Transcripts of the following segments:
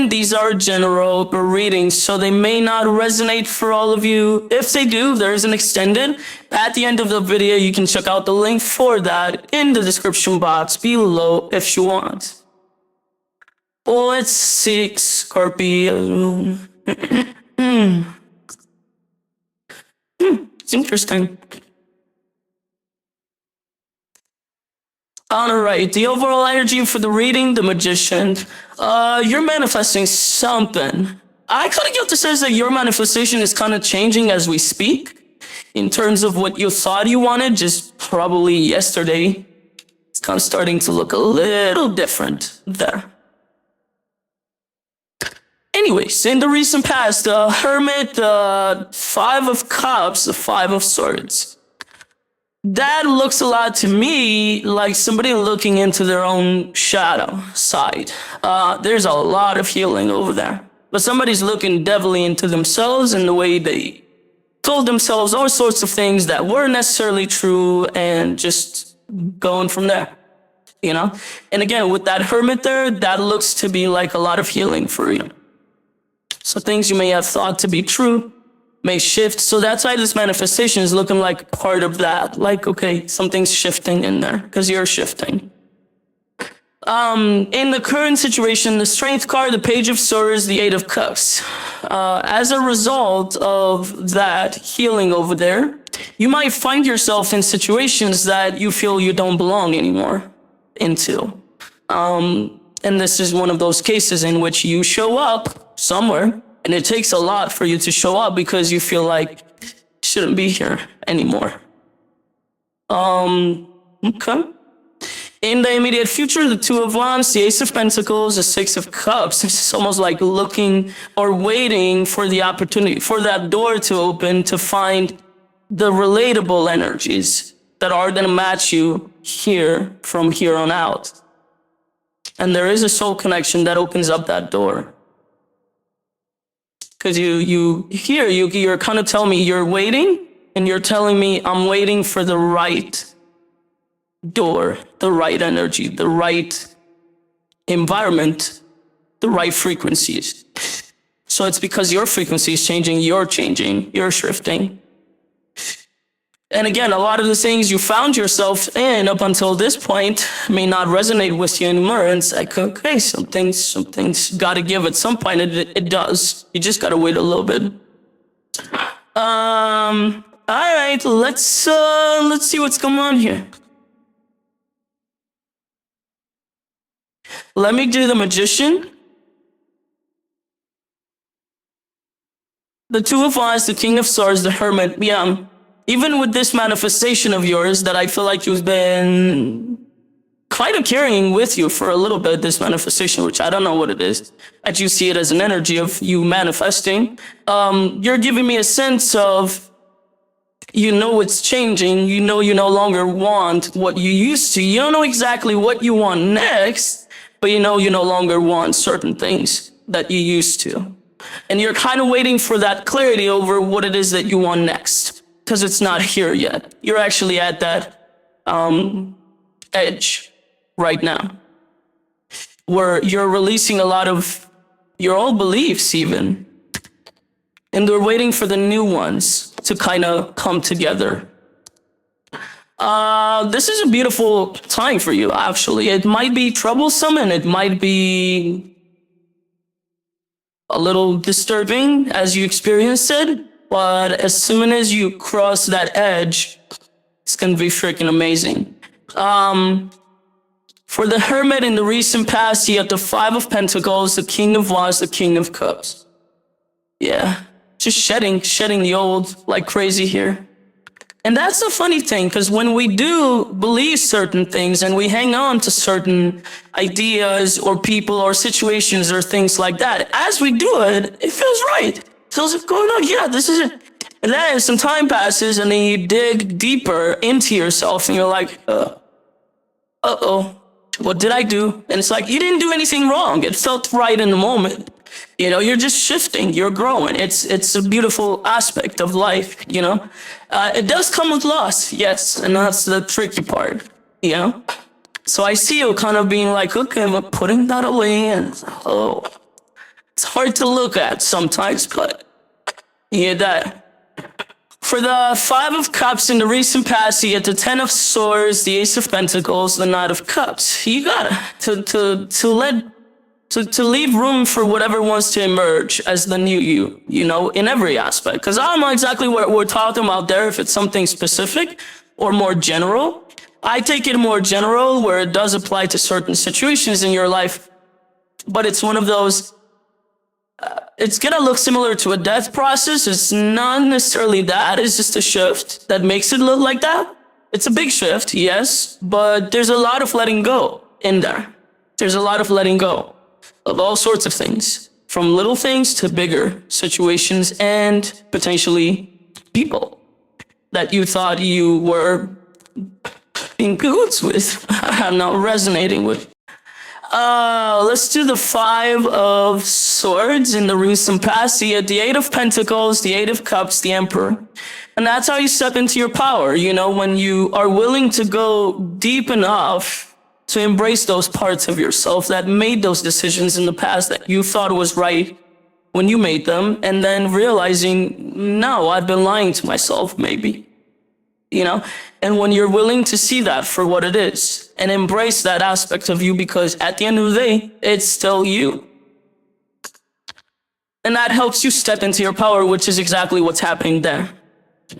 understand these are general readings, so they may not resonate for all of you. If they do, there is an extended. At the end of the video, you can check out the link for that in the description box below if you want. Let's see, Scorpio. It's interesting. Alright, the overall energy for the reading, the Magician. You're manifesting something. I kind of get the sense that your manifestation is kind of changing as we speak. In terms of what you thought you wanted, just probably yesterday. It's kind of starting to look a little different there. Anyways, in the recent past, the Hermit, Five of Cups, the Five of Swords. That looks a lot to me like somebody looking into their own shadow side. There's a lot of healing over there. But somebody's looking devilly into themselves and the way they told themselves all sorts of things that weren't necessarily true and just going from there, you know? And again, with that Hermit there, that looks to be like a lot of healing for you. So things you may have thought to be true may shift. So that's why this manifestation is looking like part of that. Like, okay, something's shifting in there because you're shifting. In the current situation, the Strength card, the Page of Swords, the Eight of Cups. As a result of that healing over there, you might find yourself in situations that you feel you don't belong anymore into. And this is one of those cases in which you show up somewhere, and it takes a lot for you to show up because you feel like you shouldn't be here anymore. Okay. In the immediate future, the Two of Wands, the Ace of Pentacles, the Six of Cups. It's almost like looking or waiting for the opportunity, for that door to open to find the relatable energies that are going to match you here from here on out. And there is a soul connection that opens up that door. Because you're kind of telling me you're waiting, and you're telling me I'm waiting for the right door, the right energy, the right environment, the right frequencies. So it's because your frequency is changing, you're changing, you're shifting. And again, a lot of the things you found yourself in up until this point may not resonate with you anymore. And it's like, okay, something's got to give at some point. It does. You just got to wait a little bit. All right, let's see what's going on here. Let me do the Magician. The Two of Wands, the King of Swords, the Hermit. Yeah. Even with this manifestation of yours that I feel like you've been kind of carrying with you for a little bit, this manifestation, which I don't know what it is, as you see it as an energy of you manifesting, you're giving me a sense of, you know, it's changing. You know, you no longer want what you used to. You don't know exactly what you want next, but you know, you no longer want certain things that you used to. And you're kind of waiting for that clarity over what it is that you want next. Because it's not here yet. You're actually at that edge right now, where you're releasing a lot of your old beliefs even, and they're waiting for the new ones to kind of come together. This is a beautiful time for you, actually. It might be troublesome and it might be a little disturbing as you experience it. But as soon as you cross that edge, it's going to be freaking amazing. For the Hermit in the recent past, you have the Five of Pentacles, the King of Wands, the King of Cups. Yeah, just shedding the old like crazy here. And that's the funny thing, because when we do believe certain things and we hang on to certain ideas or people or situations or things like that, as we do it, it feels right. So it's going on, yeah, this is it. And then some time passes and then you dig deeper into yourself and you're like, uh-oh, what did I do? And it's like, you didn't do anything wrong. It felt right in the moment. You know, you're just shifting, you're growing. It's a beautiful aspect of life, you know. It does come with loss, yes, and that's the tricky part, you know. So I see you kind of being like, okay, I'm putting that away and, oh. It's hard to look at sometimes, but yeah, that. For the Five of Cups in the recent past, you get the Ten of Swords, the Ace of Pentacles, the Knight of Cups. You gotta to leave room for whatever wants to emerge as the new you, you know, in every aspect. Because I don't know exactly what we're talking about there, if it's something specific or more general. I take it more general, where it does apply to certain situations in your life, but it's one of those. It's gonna look similar to a death process. It's not necessarily that. It's just a shift that makes it look like that. It's a big shift, yes, but there's a lot of letting go in there. There's a lot of letting go of all sorts of things, from little things to bigger situations and potentially people that you thought you were in cahoots with, not resonating with. Let's do the Five of Swords in the recent past. You get the Eight of Pentacles, the Eight of Cups, the Emperor. And that's how you step into your power, you know, when you are willing to go deep enough to embrace those parts of yourself that made those decisions in the past that you thought was right when you made them, and then realizing, no, I've been lying to myself, maybe. You know, and when you're willing to see that for what it is and embrace that aspect of you, because at the end of the day, it's still you. And that helps you step into your power, which is exactly what's happening there.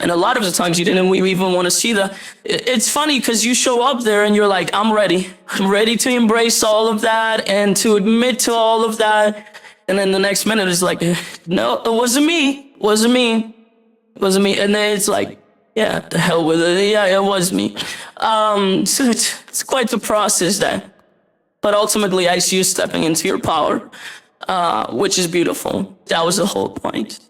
And a lot of the times you didn't even want to see that. It's funny because you show up there and you're like, I'm ready. I'm ready to embrace all of that and to admit to all of that. And then the next minute it's like, no, it wasn't me. It wasn't me. It wasn't me. And then it's like, yeah, the hell with it. Yeah, it was me. So it's quite the process there. But ultimately, I see you stepping into your power, which is beautiful. That was the whole point.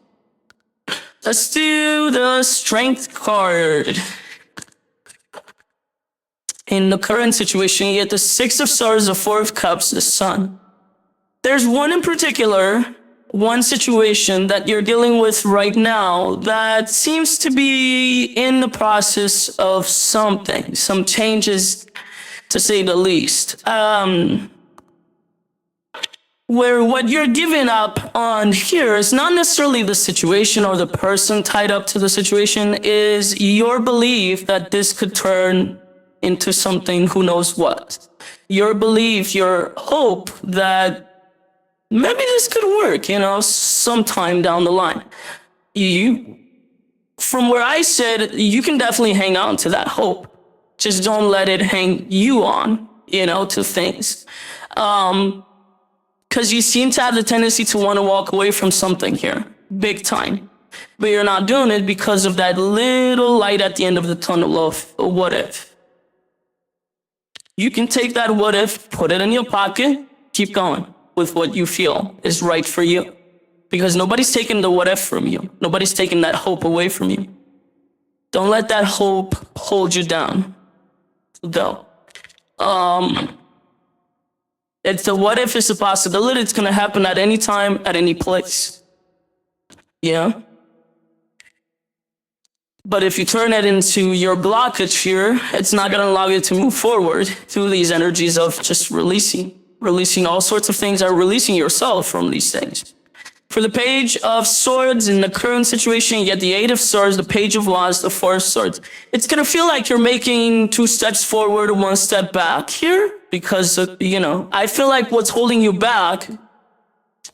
Let's do the Strength card. In the current situation, you get the Six of Swords, the Four of Cups, the Sun. There's one in particular, one situation that you're dealing with right now that seems to be in the process of something, some changes, to say the least. Where what you're giving up on here is not necessarily the situation or the person tied up to the situation, is your belief that this could turn into something who knows what. Your belief, your hope that maybe this could work, you know, sometime down the line. From where I said, you can definitely hang on to that hope. Just don't let it hang you on, you know, to things. Because you seem to have the tendency to want to walk away from something here, big time. But you're not doing it because of that little light at the end of the tunnel of a what if. You can take that what if, put it in your pocket, keep going with what you feel is right for you. Because nobody's taking the what if from you. Nobody's taking that hope away from you. Don't let that hope hold you down, though. It's the what if, it's a possibility. It's going to happen at any time, at any place. Yeah. But if you turn it into your blockage here, it's not going to allow you to move forward through these energies of just releasing all sorts of things, or releasing yourself from these things. For the Page of Swords, in the current situation, you get the Eight of Swords, the Page of Wands, the Four of Swords. It's going to feel like you're making 2 steps forward, 1 step back here, because, you know, I feel like what's holding you back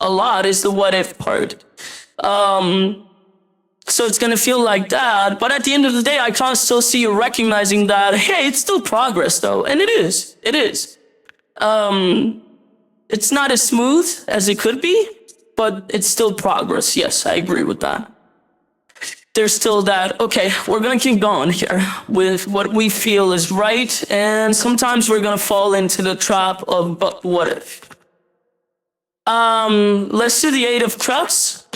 a lot is the what if part. So it's going to feel like that. But at the end of the day, I can't still see you recognizing that, hey, it's still progress, though. And it is. It is. It's not as smooth as it could be, but it's still progress. Yes, I agree with that. There's still that, okay, we're going to keep going here with what we feel is right. And sometimes we're going to fall into the trap of, but what if? Let's do the Eight of Cups,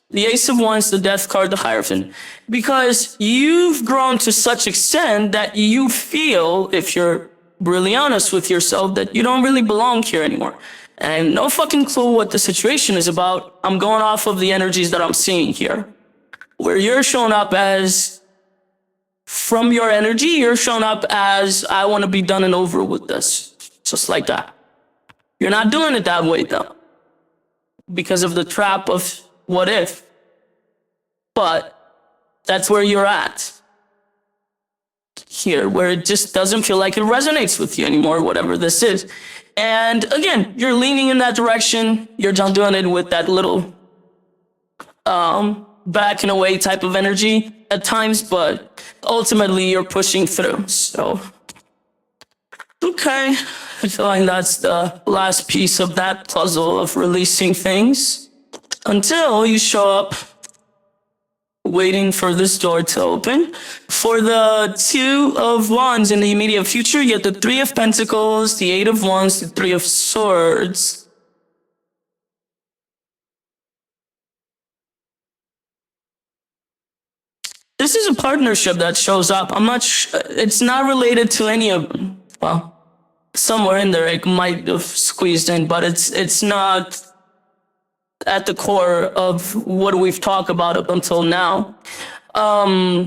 the Ace of Wands, the Death card, the Hierophant. Because you've grown to such extent that you feel, if you're really honest with yourself, that you don't really belong here anymore. And no fucking clue what the situation is about. I'm going off of the energies that I'm seeing here. Where you're showing up as, from your energy, you're showing up as, I want to be done and over with this. Just like that. You're not doing it that way, though. because of the trap of what if. But that's where you're at here, where it just doesn't feel like it resonates with you anymore, whatever this is. And again, you're leaning in that direction. You're just doing it with that little back and away type of energy at times, but ultimately you're pushing through. So, okay. I feel like that's the last piece of that puzzle of releasing things until you show up waiting for this door to open. For the Two of Wands in the immediate future, you have the Three of Pentacles, the Eight of Wands, the Three of Swords. This is a partnership that shows up. I'm not sure. It's not related to any of them. Well, somewhere in there it might have squeezed in, but it's not at the core of what we've talked about up until now. I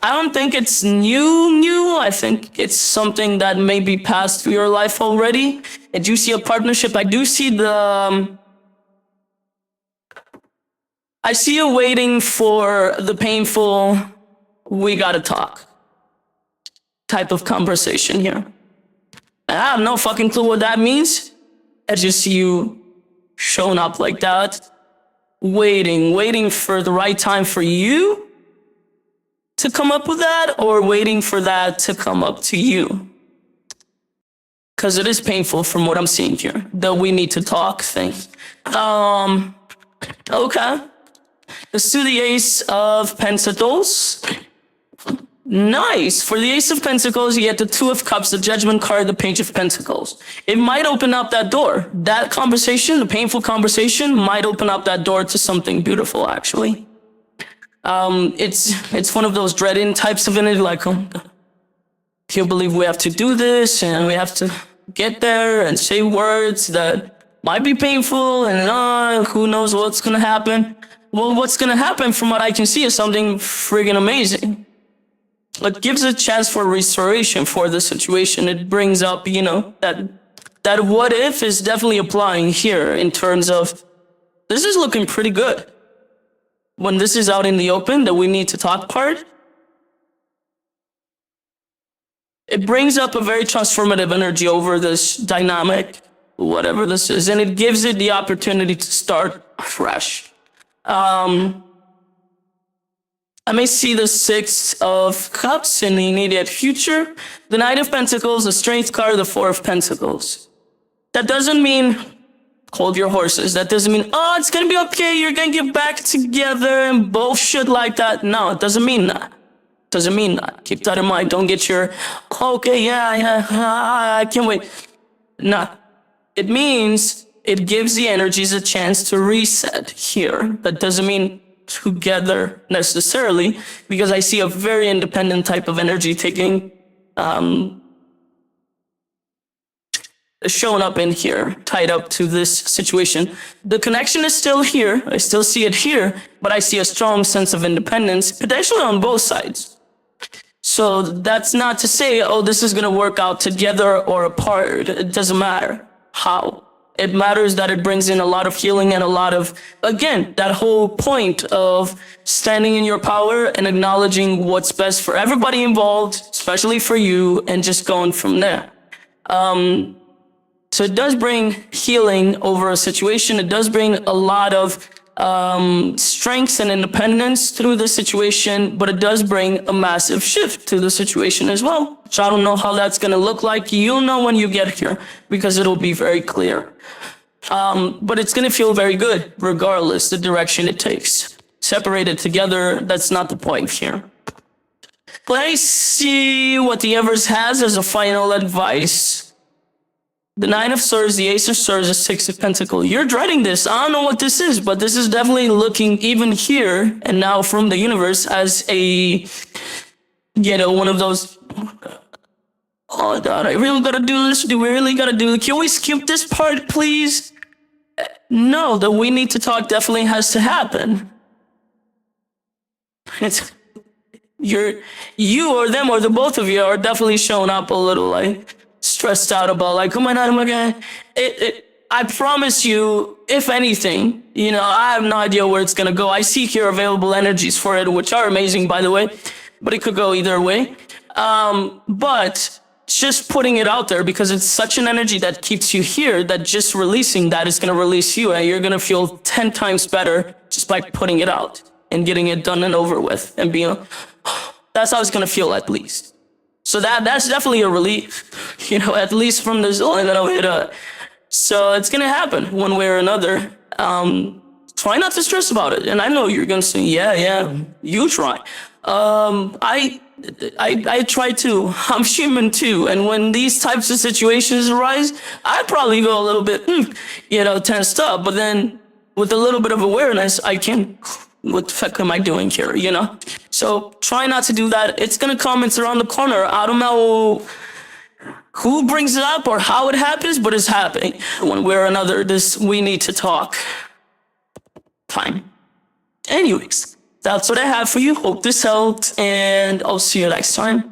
don't think it's new. I think it's something that may be passed through your life already. I do see a partnership. I do see I see you waiting for the painful, we gotta talk type of conversation here. I have no fucking clue what that means. I just see you showing up like that, waiting for the right time for you to come up with that, or waiting for that to come up to you. Because it is painful from what I'm seeing here, the we need to talk thing. Okay. Let's do the Ace of Pentacles. Nice. For the Ace of Pentacles, you get the Two of Cups, the Judgment card, the Page of Pentacles. It might open up that door. That conversation, the painful conversation, might open up that door to something beautiful, actually. It's one of those dreading types of energy, like, oh, can't believe we have to do this, and we have to get there and say words that might be painful, and who knows what's gonna happen. Well, what's gonna happen from what I can see is something friggin' amazing. It gives a chance for restoration for the situation. It brings up, that what if is definitely applying here in terms of, this is looking pretty good. When this is out in the open, that we need to talk part, it brings up a very transformative energy over this dynamic, whatever this is, and it gives it the opportunity to start fresh. I may see the Six of Cups in the immediate future, the Knight of Pentacles, the Strength card, the Four of Pentacles. That doesn't mean hold your horses. That doesn't mean, it's gonna be okay, you're gonna get back together and bullshit like that. No, it doesn't mean that. Doesn't mean that. Keep that in mind. Don't get your, okay, yeah, I can't wait. Nah. It means it gives the energies a chance to reset here. That doesn't mean together necessarily, because I see a very independent type of energy taking, showing up in here, tied up to this situation. The connection is still here. I still see it here, but I see a strong sense of independence, potentially on both sides. So that's not to say, this is going to work out together or apart. It doesn't matter how. It matters that it brings in a lot of healing and a lot of, again, that whole point of standing in your power and acknowledging what's best for everybody involved, especially for you, and just going from there. So it does bring healing over a situation. It does bring a lot of strength and independence through the situation, but it does bring a massive shift to the situation as well, which I don't know how that's going to look like. You'll know when you get here, because it'll be very clear. But it's going to feel very good, regardless the direction it takes. Separated together, that's not the point here. Let's see what the Universe has as a final advice. The Nine of Swords, the Ace of Swords, the Six of Pentacles. You're dreading this. I don't know what this is, but this is definitely looking, even here and now from the universe, as a, one of those, oh God, I really gotta do this. Do we really gotta do it? Can we skip this part, please? No, the we need to talk definitely has to happen. It's, you or them or the both of you are definitely showing up a little like stressed out about like, oh my God, I promise you, if anything, you know, I have no idea where it's gonna go. I see here available energies for it, which are amazing, by the way, but it could go either way. But just putting it out there, because it's such an energy that keeps you here, that just releasing that is gonna release you, and you're gonna feel 10 times better just by putting it out and getting it done and over with, and being, that's how it's gonna feel at least. So that's definitely a relief, you know, at least from the zone that I'll hit. So it's gonna happen one way or another. Try not to stress about it. And I know you're gonna say, yeah, you try. I try too. I'm human too. And when these types of situations arise, I probably go a little bit, tensed up. But then with a little bit of awareness, I can, what the fuck am I doing here, you know? So try not to do that. It's gonna come, it's around the corner. I don't know who brings it up or how it happens, but it's happening. One way or another, we need to talk. Fine. Anyways, that's what I have for you. Hope this helped, and I'll see you next time.